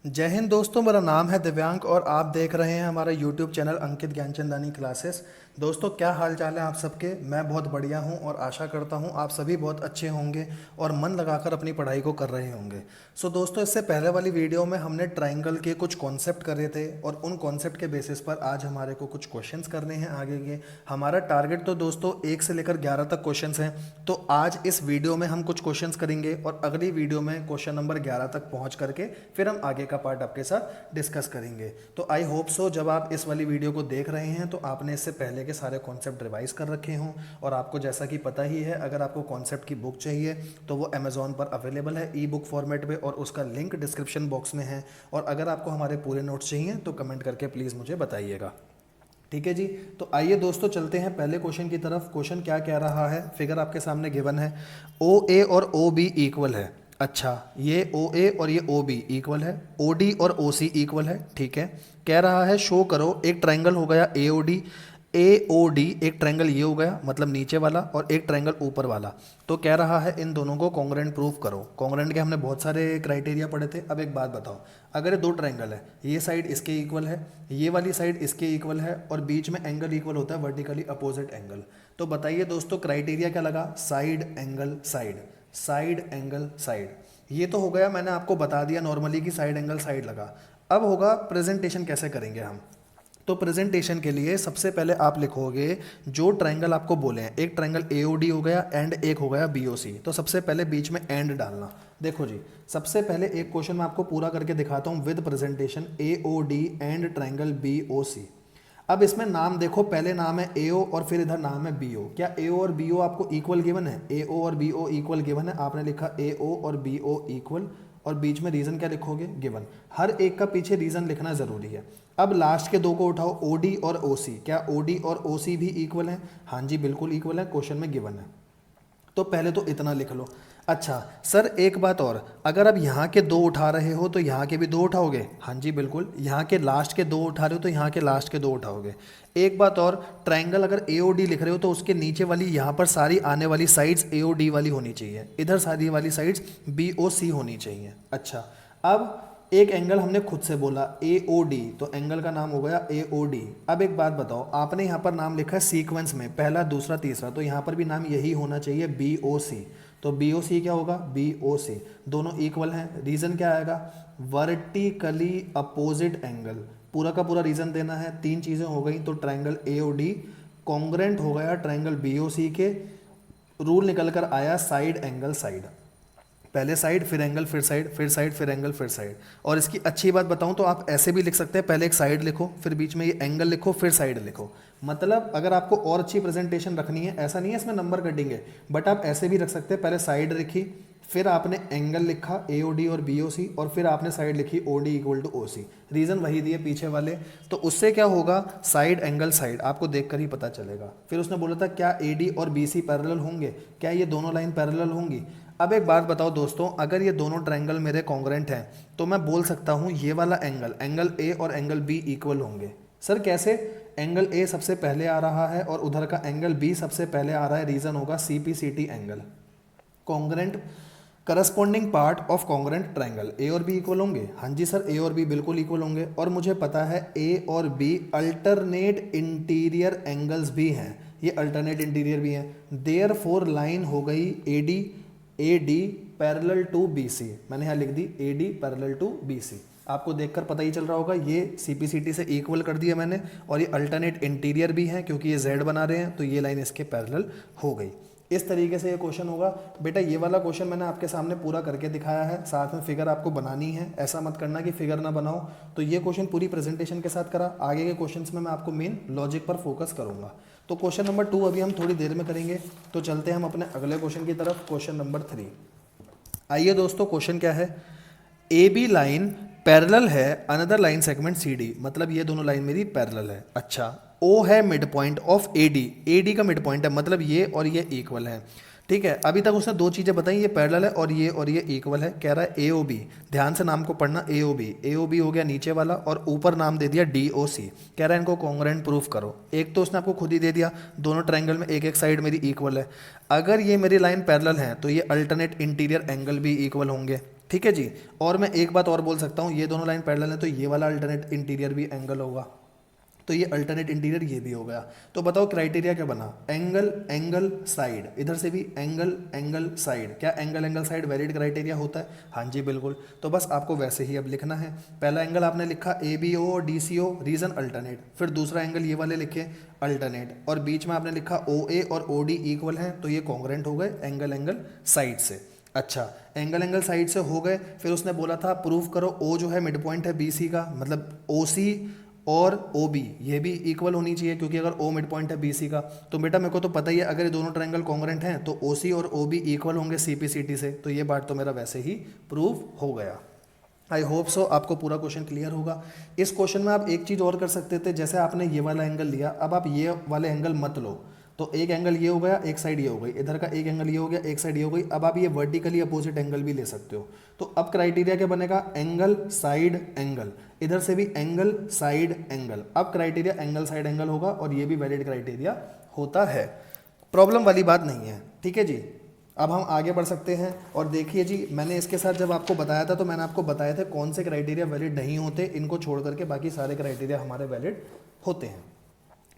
जय हिंद दोस्तों, मेरा नाम है दिव्यांक और आप देख रहे हैं हमारा YouTube चैनल अंकित ज्ञानचंदानी क्लासेस। दोस्तों, क्या हाल चाल है आप सबके। मैं बहुत बढ़िया हूं और आशा करता हूं आप सभी बहुत अच्छे होंगे और मन लगाकर अपनी पढ़ाई को कर रहे होंगे। दोस्तों, इससे पहले वाली वीडियो में हमने ट्राइंगल के कुछ कॉन्सेप्ट करे थे और उन कॉन्सेप्ट के बेसिस पर आज हमारे को कुछ क्वेश्चंस करने हैं आगे के। हमारा टारगेट तो दोस्तों 1 से लेकर 11 तक क्वेश्चंस हैं। तो आज इस वीडियो में हम कुछ क्वेश्चंस करेंगे और अगली वीडियो में क्वेश्चन नंबर 11 तक पहुंच करके फिर हम आगे का पार्ट आपके साथ डिस्कस करेंगे। तो आई होप सो जब आप इस वाली वीडियो को देख रहे हैं तो आपने इससे पहले के सारे कॉन्सेप्ट रिवाइज कर रखे हों। और आपको जैसा कि पता ही है, अगर आपको कॉन्सेप्ट की बुक चाहिए तो वो अमेजोन पर अवेलेबल है ई बुक फॉर्मेट में और उसका लिंक डिस्क्रिप्शन बॉक्स में है। और अगर आपको हमारे पूरे नोट्स चाहिए तो कमेंट करके प्लीज़ मुझे बताइएगा। ठीक है जी। तो आइए दोस्तों चलते हैं पहले क्वेश्चन की तरफ। क्वेश्चन क्या कह रहा है, फिगर आपके सामने गिवन है। ओ ए और ओ बी इक्वल है। अच्छा, ये ओ ए और ये ओ बी इक्वल है, ओ डी और ओ सी इक्वल है। ठीक है, कह रहा है शो करो एक ट्रायंगल हो गया ए ओ डी। ए ओ डी एक ट्रायंगल ये हो गया, मतलब नीचे वाला, और एक ट्रायंगल ऊपर वाला। तो कह रहा है इन दोनों को कॉन्ग्रेंट प्रूफ करो। कॉन्ग्रेंट के हमने बहुत सारे क्राइटेरिया पढ़े थे। अब एक बात बताओ, अगर ये दो ट्रायंगल है, ये साइड इसके इक्वल है, ये वाली साइड इसके इक्वल है और बीच में एंगल इक्वल होता है वर्टिकली अपोजिट एंगल, तो बताइए दोस्तों क्राइटेरिया क्या लगा। Side angle side, side angle side. ये तो हो गया, मैंने आपको बता दिया नॉर्मली कि साइड एंगल साइड लगा। अब होगा प्रेजेंटेशन कैसे करेंगे हम। तो प्रेजेंटेशन के लिए सबसे पहले आप लिखोगे जो ट्रायंगल आपको बोले हैं। एक ट्रायंगल ए ओ डी हो गया एंड एक हो गया बी ओ सी। तो सबसे पहले बीच में एंड डालना। देखो जी, सबसे पहले एक क्वेश्चन मैं आपको पूरा करके दिखाता हूँ with presentation. A O D and triangle B O C. अब इसमें नाम देखो, पहले नाम है ए ओ और फिर इधर नाम है बी ओ। क्या ए ओ और बी ओ आपको इक्वल गिवन है? ए ओ और बी ओ इक्वल गिवन है। आपने लिखा ए ओ और बी ओ इक्वल और बीच में रीजन क्या लिखोगे? गिवन। हर एक का पीछे रीजन लिखना जरूरी है। अब लास्ट के दो को उठाओ, ओ डी और ओ सी। क्या ओ डी और ओ सी भी इक्वल है? हाँ जी, बिल्कुल इक्वल है, क्वेश्चन में गिवन है। तो पहले तो इतना लिख लो। अच्छा सर, एक बात और, अगर अब यहाँ के दो उठा रहे हो तो यहाँ के भी दो उठाओगे? हाँ जी बिल्कुल। यहाँ के लास्ट के दो उठा रहे हो तो यहाँ के लास्ट के दो उठाओगे। एक बात और, ट्रायंगल अगर ए ओ डी लिख रहे हो तो उसके नीचे वाली यहाँ पर सारी आने वाली साइड्स ए ओ डी वाली होनी चाहिए, इधर सारी वाली साइड्स बी ओ सी होनी चाहिए। अच्छा, अब एक एंगल हमने खुद से बोला ए ओ डी, तो एंगल का नाम हो गया ए ओ डी। अब एक बात बताओ, आपने यहाँ पर नाम लिखा है सीक्वेंस में, पहला दूसरा तीसरा, तो यहाँ पर भी नाम यही होना चाहिए बी ओ सी। तो बी ओ सी क्या होगा? बी ओ सी। दोनों इक्वल हैं। रीजन क्या आएगा? Vertically opposite angle. पूरा का पूरा रीजन देना है। तीन चीज़ें हो गई, तो triangle A O D congruent हो गया ट्राइंगल बी ओ सी के। रूल निकल कर आया साइड एंगल साइड। पहले साइड फिर एंगल फिर साइड फिर साइड फिर एंगल फिर साइड। और इसकी अच्छी बात बताऊं तो आप ऐसे भी लिख सकते हैं, पहले एक साइड लिखो फिर बीच में ये एंगल लिखो फिर साइड लिखो। मतलब अगर आपको और अच्छी प्रेजेंटेशन रखनी है, ऐसा नहीं है इसमें नंबर कटेंगे, बट आप ऐसे भी रख सकते हैं। पहले साइड लिखी, फिर आपने एंगल लिखा ए ओ डी और बी ओ सी, और फिर आपने साइड लिखी O D equal to O C. Reason वही दिए पीछे वाले। तो उससे क्या होगा? साइड एंगल साइड आपको देखकर ही पता चलेगा। फिर उसने बोला था क्या ए डी और बी सी पैरेलल होंगे? क्या ये दोनों लाइन पैरेलल होंगी? अब एक बात बताओ दोस्तों, अगर ये दोनों ट्रायंगल मेरे कॉन्ग्रेंट हैं तो मैं बोल सकता हूँ ये वाला एंगल, एंगल ए और एंगल बी इक्वल होंगे। सर कैसे? एंगल ए सबसे पहले आ रहा है और उधर का एंगल बी सबसे पहले आ रहा है। रीज़न होगा C P C T angle. Congruent corresponding part of congruent triangle. A और बी इक्वल होंगे? हाँ जी सर, ए और बी बिल्कुल इक्वल होंगे। और मुझे पता है ए और बी अल्टरनेट इंटीरियर एंगल्स भी हैं, ये अल्टरनेट इंटीरियर भी हैं। देयर फोर लाइन हो गई A D parallel to B C. मैंने यहाँ लिख दी A D parallel to B C. आपको देखकर पता ही चल रहा होगा, ये सी पी सी टी से इक्वल कर दिया मैंने। और ये अल्टरनेट इंटीरियर भी है क्योंकि ये जेड बना रहे हैं, तो ये लाइन इसके पैरेलल हो गई। इस तरीके से ये क्वेश्चन होगा। बेटा ये वाला क्वेश्चन मैंने आपके सामने पूरा करके दिखाया है, साथ में फिगर आपको बनानी है। ऐसा मत करना कि फिगर ना बनाओ। तो ये क्वेश्चन पूरी प्रेजेंटेशन के साथ करा। आगे के क्वेश्चंस में मैं आपको मेन लॉजिक पर फोकस करूंगा। तो क्वेश्चन नंबर 2 अभी हम थोड़ी देर में करेंगे। तो चलते हैं हम अपने अगले क्वेश्चन की तरफ, क्वेश्चन नंबर 3। आइए दोस्तों, क्वेश्चन क्या है? ए बी लाइन पैरेलल है another line segment C D, मतलब ये दोनों लाइन मेरी पैरेलल है। अच्छा, ओ है mid point of A D का मिड पॉइंट है, मतलब ये और ये इक्वल है। ठीक है, अभी तक उसने दो चीज़ें बताई, ये पैरेलल है और ये इक्वल है। कह रहा है ए ओ बी, ध्यान से नाम को पढ़ना। ए ओ बी हो गया नीचे वाला और ऊपर नाम दे दिया डी ओ सी। कह रहा है इनको कॉन्ग्रेंट प्रूफ करो। एक तो उसने आपको खुद ही दे दिया, दोनों ट्रायंगल में एक एक साइड मेरी इक्वल है। अगर ये मेरी लाइन पैरेलल है तो ये अल्टरनेट इंटीरियर एंगल भी इक्वल होंगे। ठीक है जी। और मैं एक बात और बोल सकता हूँ, ये दोनों लाइन पैरेलल है तो ये वाला अल्टरनेट इंटीरियर भी एंगल होगा, तो ये अल्टरनेट इंटीरियर ये भी हो गया। तो बताओ क्राइटेरिया क्या बना, एंगल एंगल साइड, इधर से भी एंगल एंगल साइड। क्या angle angle side valid criteria होता है? हाँ जी बिल्कुल। तो बस आपको वैसे ही अब लिखना है। पहला एंगल आपने लिखा ए बी ओ और डी सी ओ, रीजन अल्टरनेट। फिर दूसरा एंगल ये वाले लिखे अल्टरनेट, और बीच में आपने लिखा ओ ए और ओ डी इक्वल हैं, तो ये कॉन्ग्रेंट हो गए एंगल एंगल साइड से। अच्छा, एंगल एंगल साइड से हो गए। फिर उसने बोला था प्रूफ करो ओ जो है मिड पॉइंट है बी सी का, मतलब ओ सी और ओ बी ये भी इक्वल होनी चाहिए, क्योंकि अगर ओ मिड पॉइंट है बी सी का तो बेटा मेरे को तो पता ही है अगर ये दोनों ट्रायंगल कॉन्ग्रेंट हैं तो ओ सी और ओ बी इक्वल होंगे सी पी सी टी से, तो ये बात तो मेरा वैसे ही प्रूव हो गया। आई होप सो आपको पूरा क्वेश्चन क्लियर होगा। इस क्वेश्चन में आप एक चीज़ और कर सकते थे, जैसे आपने ये वाला एंगल लिया, अब आप ये वाले एंगल मत लो, तो एक एंगल ये हो गया, एक साइड ये हो गई, इधर का एक एंगल ये हो गया, एक साइड ये हो गई। अब आप ये वर्टिकली अपोजिट एंगल भी ले सकते हो। तो अब क्राइटेरिया क्या बनेगा, एंगल साइड एंगल, इधर से भी एंगल साइड एंगल। अब क्राइटेरिया एंगल साइड एंगल होगा और ये भी वैलिड क्राइटेरिया होता है, प्रॉब्लम वाली बात नहीं है। ठीक है जी, अब हम आगे बढ़ सकते हैं। और देखिए जी, मैंने इसके साथ जब आपको बताया था तो मैंने आपको बताया था कौन से क्राइटेरिया वैलिड नहीं होते, इनको छोड़ करके बाकी सारे क्राइटेरिया हमारे वैलिड होते हैं।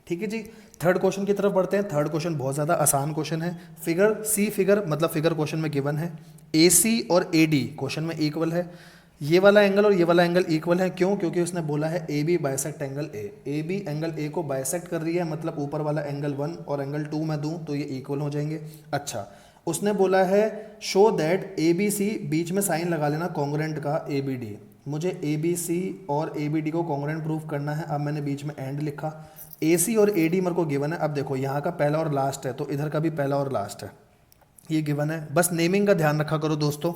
ठीक है जी, थर्ड क्वेश्चन की तरफ बढ़ते हैं। थर्ड क्वेश्चन बहुत ज़्यादा आसान क्वेश्चन है। फिगर सी, फिगर मतलब फिगर क्वेश्चन में गिवन है, ए सी और ए डी क्वेश्चन में इक्वल है। ये वाला एंगल और ये वाला एंगल इक्वल है, क्यों? क्योंकि उसने बोला है A B bisect angle A B angle A को बाइसेक्ट कर रही है, मतलब ऊपर वाला एंगल 1 और एंगल 2 मैं दूं तो ये इक्वल हो जाएंगे। अच्छा, उसने बोला है show that A B C, बीच में साइन लगा लेना कॉन्ग्रेंट का ए बी डी। मुझे ए बी सी और ए बी डी को कॉन्ग्रेंट प्रूफ करना है। अब मैंने बीच में एंड लिखा, ए सी और ए डी मेरे को गिवन है। अब देखो यहाँ का पहला और लास्ट है, तो इधर का भी पहला और लास्ट है, ये गिवन है। बस नेमिंग का ध्यान रखा करो दोस्तों।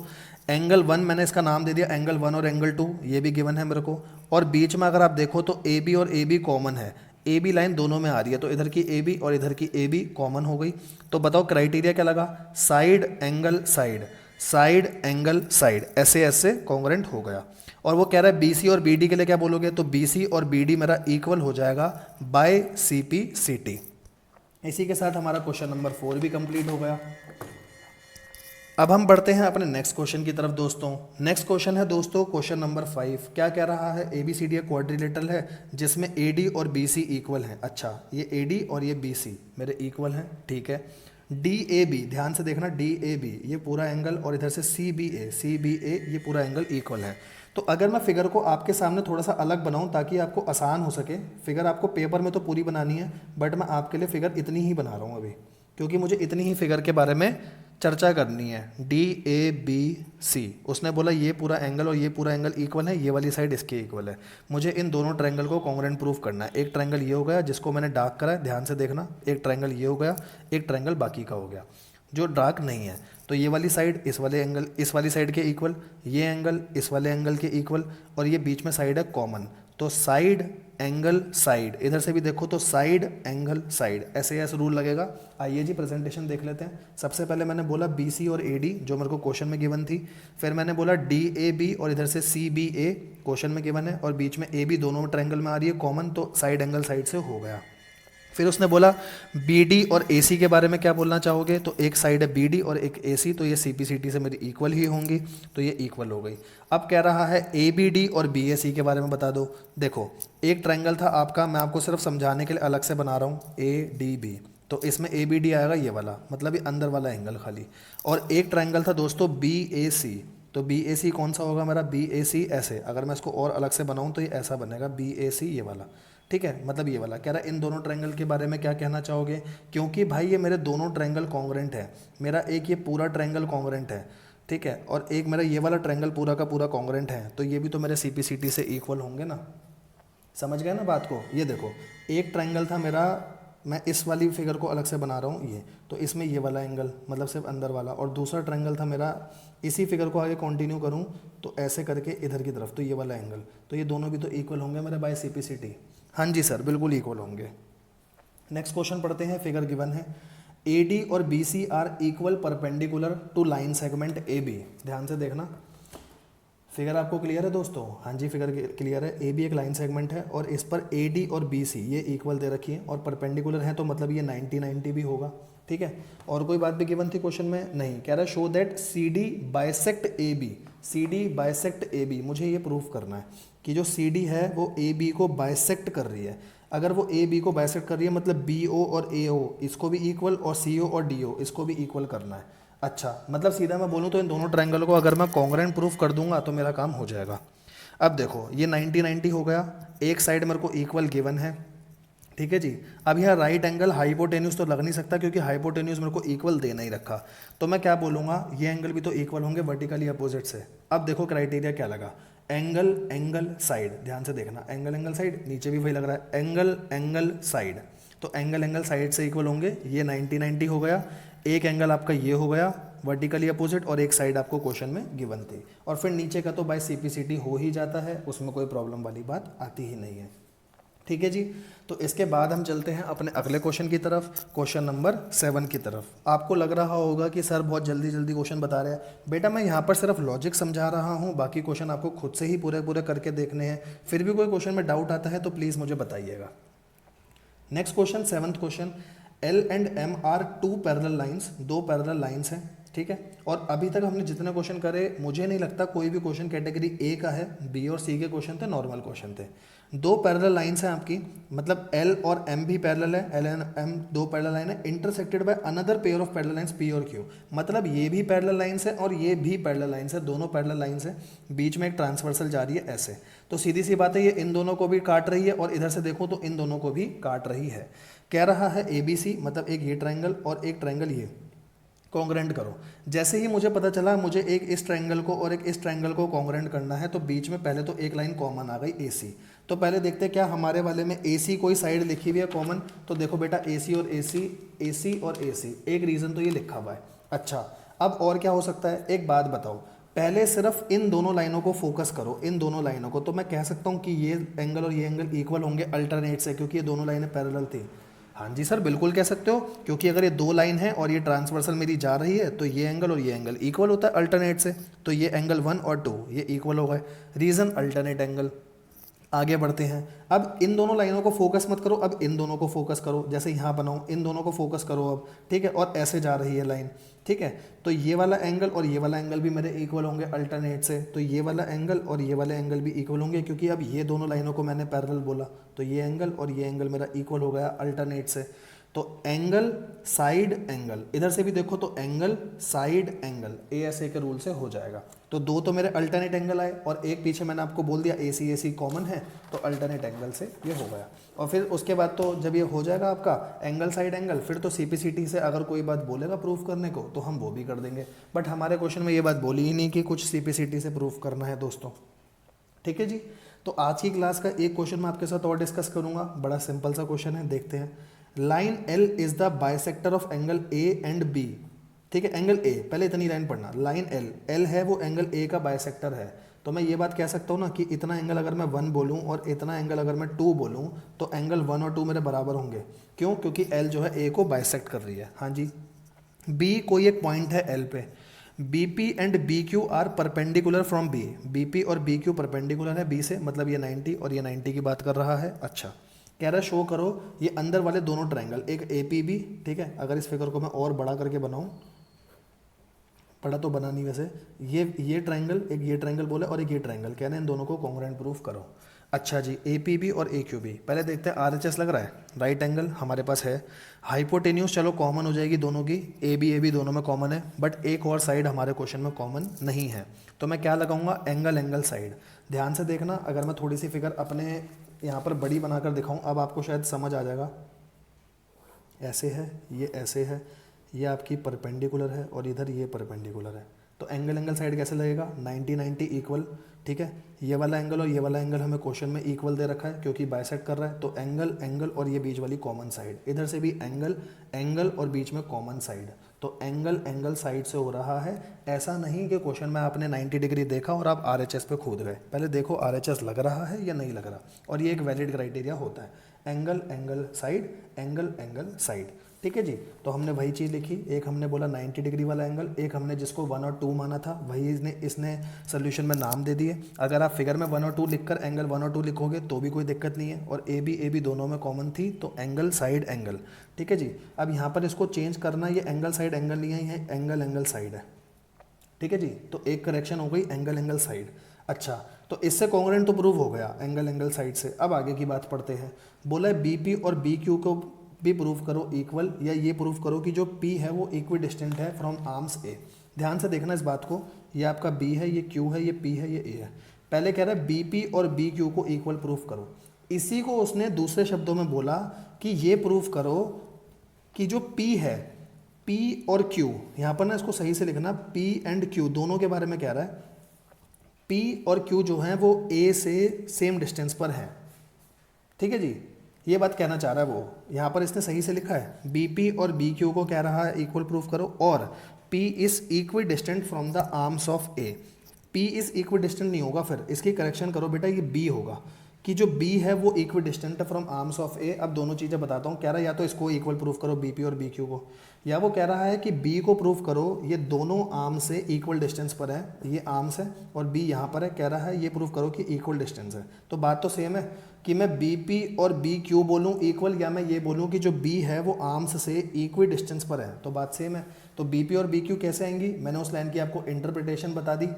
एंगल 1 मैंने इसका नाम दे दिया एंगल 1 और एंगल 2, ये भी गिवन है मेरे को। और बीच में अगर आप देखो तो ए बी और ए बी कॉमन है, ए बी लाइन दोनों में आ रही है, तो इधर की ए बी और इधर की ए बी कॉमन हो गई। तो बताओ क्राइटेरिया क्या लगा, side angle side, side angle side, ऐसे ऐसे कॉन्ग्रेंट हो गया। और वो कह रहा है बी सी और बी डी के लिए क्या बोलोगे, तो बी सी और बी डी मेरा इक्वल हो जाएगा by C P C T. इसी के साथ हमारा क्वेश्चन नंबर 4 भी कंप्लीट हो गया। अब हम बढ़ते हैं अपने नेक्स्ट क्वेश्चन की तरफ दोस्तों। नेक्स्ट क्वेश्चन है दोस्तों क्वेश्चन नंबर 5। क्या कह रहा है, A B C D quadrilateral है जिसमें ए डी और बी सी इक्वल हैं। अच्छा, ये ए डी और ये बी सी मेरे इक्वल हैं, ठीक है। डी ए बी, ध्यान से देखना, डी ए बी ये पूरा एंगल, और इधर से सी बी ए ये पूरा एंगल इक्वल है। तो अगर मैं फिगर को आपके सामने थोड़ा सा अलग बनाऊं ताकि आपको आसान हो सके, फिगर आपको पेपर में तो पूरी बनानी है, बट मैं आपके लिए फिगर इतनी ही बना रहा हूँ अभी, क्योंकि मुझे इतनी ही फिगर के बारे में चर्चा करनी है। डी ए बी सी, उसने बोला ये पूरा एंगल और ये पूरा एंगल इक्वल है, ये वाली साइड इसके इक्वल है। मुझे इन दोनों ट्रायंगल को कॉन्ग्रुएंट प्रूफ करना है। एक ट्रायंगल ये हो गया जिसको मैंने डार्क करा है, ध्यान से देखना, एक ट्रायंगल ये हो गया, एक ट्रायंगल बाकी का हो गया जो डार्क नहीं है। तो ये वाली साइड इस वाले एंगल इस वाली साइड के इक्वल, ये एंगल इस वाले एंगल के इक्वल, और ये बीच में साइड है कॉमन। तो साइड एंगल साइड, इधर से भी देखो तो साइड एंगल साइड, ऐसे ऐसे रूल लगेगा। आइए जी प्रेजेंटेशन देख लेते हैं। सबसे पहले मैंने बोला बी सी और ए डी जो मेरे को क्वेश्चन में गिवन थी, फिर मैंने बोला डी ए बी और इधर से सी बी ए क्वेश्चन में गिवन है, और बीच में ए बी दोनों ट्रायंगल में आ रही है कॉमन, तो साइड एंगल साइड से हो गया। फिर उसने बोला बी डी और ए सी के बारे में क्या बोलना चाहोगे, तो एक साइड है बी डी और एक ए सी, तो ये सी पी सी टी से मेरी इक्वल ही होंगी, तो ये इक्वल हो गई। अब कह रहा है ए बी डी और बी ए सी के बारे में बता दो। देखो एक ट्रायंगल था आपका, मैं आपको सिर्फ समझाने के लिए अलग से बना रहा हूँ, ए डी बी, तो इसमें ए बी डी आएगा ये वाला, मतलब ये अंदर वाला एंगल खाली। और एक ट्रायंगल था दोस्तों बी ए सी, तो बी ए सी कौन सा होगा मेरा, बी ए सी ऐसे, अगर मैं इसको और अलग से बनाऊँ तो ये ऐसा बनेगा बी ए सी ये वाला, ठीक है, मतलब ये वाला। कह रहा है इन दोनों ट्रायंगल के बारे में क्या कहना चाहोगे, क्योंकि भाई ये मेरे दोनों ट्रायंगल कॉन्ग्रुएंट है। मेरा एक ये पूरा ट्रायंगल कॉन्ग्रुएंट है, ठीक है, और एक मेरा ये वाला ट्रायंगल पूरा का पूरा कॉन्ग्रुएंट है, तो ये भी तो मेरे सी पी सी टी से इक्वल होंगे ना। समझ गए ना बात को। ये देखो एक ट्रायंगल था मेरा, मैं इस वाली फिगर को अलग से बना रहा हूँ ये, तो इसमें ये वाला एंगल मतलब सिर्फ अंदर वाला, और दूसरा ट्रायंगल था मेरा, इसी फिगर को आगे कंटिन्यू करूँ तो ऐसे करके इधर की तरफ, तो ये वाला एंगल, तो ये दोनों भी तो इक्वल होंगे मेरे by C P C T. हाँ जी सर, बिल्कुल इक्वल होंगे। नेक्स्ट क्वेश्चन पढ़ते हैं। फिगर गिवन है ए डी और B C are equal perpendicular to line segment A B. ध्यान से देखना, फिगर आपको क्लियर है दोस्तों। हाँ जी फिगर क्लियर है। ए बी एक लाइन सेगमेंट है और इस पर ए डी और बी सी ये इक्वल दे रखी है और परपेंडिकुलर है, तो मतलब ये 90-90 भी होगा, ठीक है। और कोई बात भी गिवन थी क्वेश्चन में नहीं, कह रहा है show that C D bisect A B, C D bisect A B, मुझे ये प्रूफ करना है कि जो सी डी है वो ए बी को बाइसेक्ट कर रही है। अगर वो ए बी को बाइसेक्ट कर रही है मतलब बी ओ और ए ओ इसको भी इक्वल और सी ओ और डी ओ इसको भी इक्वल करना है। अच्छा, मतलब सीधा मैं बोलूँ तो इन दोनों ट्रायंगल को अगर मैं कॉन्ग्रुएंट प्रूफ कर दूंगा तो मेरा काम हो जाएगा। अब देखो ये 90-90 हो गया, एक साइड मेरे को इक्वल गिवन है, ठीक है जी। अब यहाँ राइट एंगल हाइपोटेन्यूज तो लग नहीं सकता क्योंकि हाइपोटेन्यूज मेरे को इक्वल दे नहीं रखा, तो मैं क्या बोलूँगा ये एंगल भी तो इक्वल होंगे वर्टिकली अपोजिट से। अब देखो क्राइटेरिया क्या लगा, एंगल एंगल साइड, ध्यान से देखना, एंगल एंगल साइड, नीचे भी वही लग रहा है एंगल एंगल साइड, तो एंगल एंगल साइड से इक्वल होंगे, ये 90-90 हो गया। एक एंगल आपका ये हो गया वर्टिकली अपोजिट और एक साइड आपको क्वेश्चन में गिवन थी, और फिर नीचे का तो बाय सीपीसीटी हो ही जाता है, उसमें कोई प्रॉब्लम वाली बात आती ही नहीं है, ठीक है जी। तो इसके बाद हम चलते हैं अपने अगले क्वेश्चन की तरफ, क्वेश्चन नंबर 7 की तरफ। आपको लग रहा होगा कि सर बहुत जल्दी जल्दी क्वेश्चन बता रहे हैं, बेटा मैं यहाँ पर सिर्फ लॉजिक समझा रहा हूँ, बाकी क्वेश्चन आपको खुद से ही पूरे पूरे करके देखने हैं। फिर भी कोई क्वेश्चन में डाउट आता है तो प्लीज़ मुझे बताइएगा। Next question, 7th question, L and M are two parallel lines, दो पैरेलल लाइंस हैं, ठीक है। और अभी तक हमने जितने क्वेश्चन करे मुझे नहीं लगता कोई भी क्वेश्चन कैटेगरी ए का है, बी और सी के क्वेश्चन थे, नॉर्मल क्वेश्चन थे। दो पैरेलल लाइंस हैं आपकी, मतलब एल और एम भी पैरेलल है, एल एंड एम दो पैरेलल लाइन है, intersected by another pair of parallel lines P और क्यू, मतलब ये भी पैरेलल लाइंस है और ये भी पैरेलल लाइंस है, दोनों पैरेलल लाइंस है, बीच में एक ट्रांसवर्सल जा रही है ऐसे, तो सीधी सी बात है ये इन दोनों को भी काट रही है और इधर से देखो तो इन दोनों को भी काट रही है। कह रहा है ए बी सी, मतलब एक ये ट्राइंगल और एक ट्राइंगल ये कॉन्ग्रेंट करो। जैसे ही मुझे पता चला मुझे एक इस ट्रायंगल को और एक इस ट्रायंगल को कॉन्ग्रेंट करना है, तो बीच में पहले तो एक लाइन कॉमन आ गई AC। तो पहले देखते हैं क्या हमारे वाले में AC कोई साइड लिखी हुई है कॉमन, तो देखो बेटा AC और AC, AC और AC, एक रीज़न तो ये लिखा हुआ है। अच्छा, अब और क्या हो सकता है, एक बात बताओ, पहले सिर्फ इन दोनों लाइनों को फोकस करो, इन दोनों लाइनों को, तो मैं कह सकता हूँ कि ये एंगल और ये एंगल इक्वल होंगे अल्टरनेट से, क्योंकि ये दोनों लाइनें पैरेलल थी। हाँ जी सर बिल्कुल कह सकते हो, क्योंकि अगर ये दो लाइन है और ये ट्रांसवर्सल मेरी जा रही है तो ये एंगल और ये एंगल इक्वल होता है अल्टरनेट से, तो ये एंगल 1 और 2 ये इक्वल हो गए, रीज़न अल्टरनेट एंगल। आगे बढ़ते हैं, अब इन दोनों लाइनों को फोकस मत करो, अब इन दोनों को फोकस करो, जैसे यहाँ बनाऊँ इन दोनों को फोकस करो अब, ठीक है, और ऐसे जा रही है लाइन, ठीक है, तो ये वाला एंगल और ये वाला एंगल भी मेरे इक्वल होंगे अल्टरनेट से, तो ये वाला एंगल और ये वाला एंगल भी इक्वल होंगे, क्योंकि अब ये दोनों लाइनों को मैंने पैरेलल बोला, तो ये एंगल और ये एंगल मेरा इक्वल हो गया अल्टरनेट से। तो एंगल साइड एंगल, इधर से भी देखो तो एंगल साइड एंगल ASA के रूल से हो जाएगा। तो दो तो मेरे अल्टरनेट एंगल आए और एक पीछे मैंने आपको बोल दिया AC AC कॉमन है, तो अल्टरनेट एंगल से ये हो गया। और फिर उसके बाद तो जब ये हो जाएगा आपका एंगल साइड एंगल, फिर तो CPCT से अगर कोई बात बोलेगा प्रूफ करने को तो हम वो भी कर देंगे, बट हमारे क्वेश्चन में ये बात बोली ही नहीं कि कुछ CPCT से प्रूफ करना है दोस्तों, ठीक है जी। तो आज की क्लास का एक क्वेश्चन मैं आपके साथ और डिस्कस करूंगा, बड़ा सिंपल सा क्वेश्चन है, देखते हैं। Line L is the bisector of angle A and B, ठीक है, एंगल A, पहले इतनी लाइन पढ़ना, लाइन L है वो एंगल A का बाइसेक्टर है, तो मैं ये बात कह सकता हूँ ना कि इतना एंगल अगर मैं 1 बोलूँ और इतना एंगल अगर मैं 2 बोलूँ तो एंगल 1 और 2 मेरे बराबर होंगे, क्यों, क्योंकि L जो है A को बाइसेक्ट कर रही है। हाँ जी, B कोई एक पॉइंट है L पे, BP and BQ are perpendicular from B, BP और BQ परपेंडिकुलर है B से, मतलब ये 90 और ये 90 की बात कर रहा है। अच्छा, कह रहा है शो करो ये अंदर वाले दोनों ट्रायंगल, एक APB, ठीक है, अगर इस फिगर को मैं और बड़ा करके बनाऊं, बड़ा तो बना नहीं वैसे, ये ट्रायंगल, एक ये ट्रायंगल बोले और एक ये ट्रायंगल, कह रहे हैं इन दोनों को कॉन्ग्रुएंट प्रूफ करो। अच्छा जी, APB और AQB, पहले देखते हैं RHS लग रहा है, राइट एंगल हमारे पास है, हाइपोटेन्यूज चलो कॉमन हो जाएगी दोनों की, AB दोनों में कॉमन है, बट एक और साइड हमारे क्वेश्चन में कॉमन नहीं है, तो मैं क्या लगाऊंगा, एंगल एंगल साइड। ध्यान से देखना, अगर मैं थोड़ी सी फिगर अपने यहाँ पर बड़ी बनाकर दिखाऊं, अब आपको शायद समझ आ जाएगा, ऐसे है, ये ऐसे है, ये आपकी परपेंडिकुलर है और इधर ये परपेंडिकुलर है, तो एंगल एंगल साइड कैसे लगेगा, 90-90 इक्वल, ठीक है, ये वाला एंगल और ये वाला एंगल हमें क्वेश्चन में इक्वल दे रखा है क्योंकि बाइसेक्ट कर रहा है, तो एंगल एंगल और ये बीच वाली कॉमन साइड, इधर से भी एंगल एंगल और बीच में कॉमन साइड, तो एंगल एंगल साइड से हो रहा है। ऐसा नहीं कि क्वेश्चन में आपने 90 डिग्री देखा और आप RHS पे कूद गए, पहले देखो RHS लग रहा है या नहीं लग रहा, और ये एक वैलिड क्राइटेरिया होता है, angle angle side, angle angle side, ठीक है जी। तो हमने वही चीज़ लिखी, एक हमने बोला 90 डिग्री वाला एंगल, एक हमने जिसको 1 और 2 माना था वही इसने सोल्यूशन में नाम दे दिए। अगर आप फिगर में 1 और 2 लिखकर एंगल 1 और 2 लिखोगे तो भी कोई दिक्कत नहीं है, और AB दोनों में कॉमन थी, तो एंगल साइड एंगल, ठीक है जी। अब यहाँ पर इसको चेंज करना, ये एंगल साइड एंगल नहीं है, एंगल एंगल साइड है, ठीक है जी। तो एक करेक्शन हो गई एंगल एंगल साइड। अच्छा, तो इससे कॉन्ग्रुएंट तो प्रूव हो गया एंगल एंगल साइड से। अब आगे की बात पढ़ते हैं। बोला है बी पी और बी क्यू को भी प्रूव करो इक्वल, या ये प्रूव करो कि जो पी है वो इक्वी डिस्टेंट है फ्रॉम आर्म्स ए। ध्यान से देखना इस बात को, ये आपका बी है, ये क्यू है, ये पी है, ये ए है। पहले कह रहा है बी पी और बी क्यू को इक्वल प्रूफ करो। इसी को उसने दूसरे शब्दों में बोला कि ये प्रूफ करो कि जो P है, P और Q, यहाँ पर ना इसको सही से लिखना, P एंड Q दोनों के बारे में कह रहा है। P और Q जो है वो A से सेम डिस्टेंस पर है। ठीक है जी, ये बात कहना चाह रहा है वो, यहाँ पर इसने सही से लिखा है BP और BQ को कह रहा है इक्वल प्रूफ करो, और P is equi distant from the arms of A। P is equi distant नहीं होगा, फिर इसकी करेक्शन करो बेटा, ये B होगा कि जो B है वो इक्वी डिस्टेंट है फ्रॉम आर्म्स ऑफ A। अब दोनों चीज़ें बताता हूँ। कह रहा है या तो इसको इक्वल प्रूफ करो BP और BQ को, या वो कह रहा है कि B को प्रूफ करो ये दोनों आर्म से इक्वल डिस्टेंस पर है, ये आर्म्स है और B यहाँ पर है। कह रहा है ये प्रूफ करो कि इक्वल डिस्टेंस है। तो बात तो सेम है कि मैं BP और BQ बोलूँ इक्वल, या मैं ये बोलूँ कि जो B है वो आर्म्स से इक्वी डिस्टेंस पर है, तो बात सेम है। तो BP और BQ कैसे आएंगी, मैंने उस लाइन की आपको इंटरप्रिटेशन बता दी।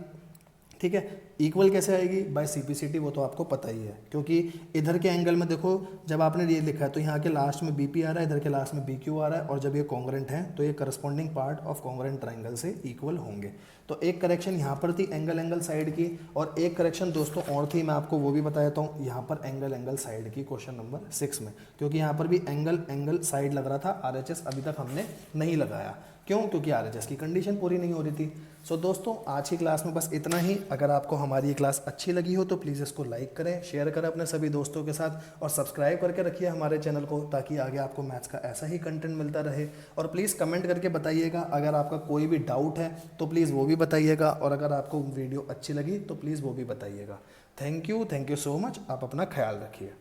ठीक है, इक्वल कैसे आएगी, बाय सीपीसीटी, वो तो आपको पता ही है, क्योंकि इधर के एंगल में देखो जब आपने ये लिखा है तो यहाँ के लास्ट में बीपी आ रहा है, इधर के लास्ट में बीक्यू आ रहा है, और जब ये कॉन्ग्रुएंट है तो ये corresponding part of congruent triangle से इक्वल होंगे। तो एक करेक्शन यहाँ पर थी एंगल एंगल साइड की, और एक करेक्शन दोस्तों और थी, मैं आपको वो भी बता देता हूँ यहाँ पर एंगल एंगल साइड की, क्वेश्चन नंबर 6 में, क्योंकि यहाँ पर भी एंगल एंगल साइड लग रहा था, आरएचएस अभी तक हमने नहीं लगाया। क्यों, क्योंकि आरएचएस की कंडीशन पूरी नहीं हो रही थी। सो दोस्तों आज की क्लास में बस इतना ही। अगर आपको हमारी ये क्लास अच्छी लगी हो तो प्लीज़ इसको लाइक करें, शेयर करें अपने सभी दोस्तों के साथ, और सब्सक्राइब करके रखिए हमारे चैनल को, ताकि आगे आपको मैथ्स का ऐसा ही कंटेंट मिलता रहे। और प्लीज़ कमेंट करके बताइएगा अगर आपका कोई भी डाउट है तो प्लीज़ वो भी बताइएगा, और अगर आपको वीडियो अच्छी लगी तो प्लीज़ वो भी बताइएगा। थैंक यू सो मच, आप अपना ख्याल रखिए।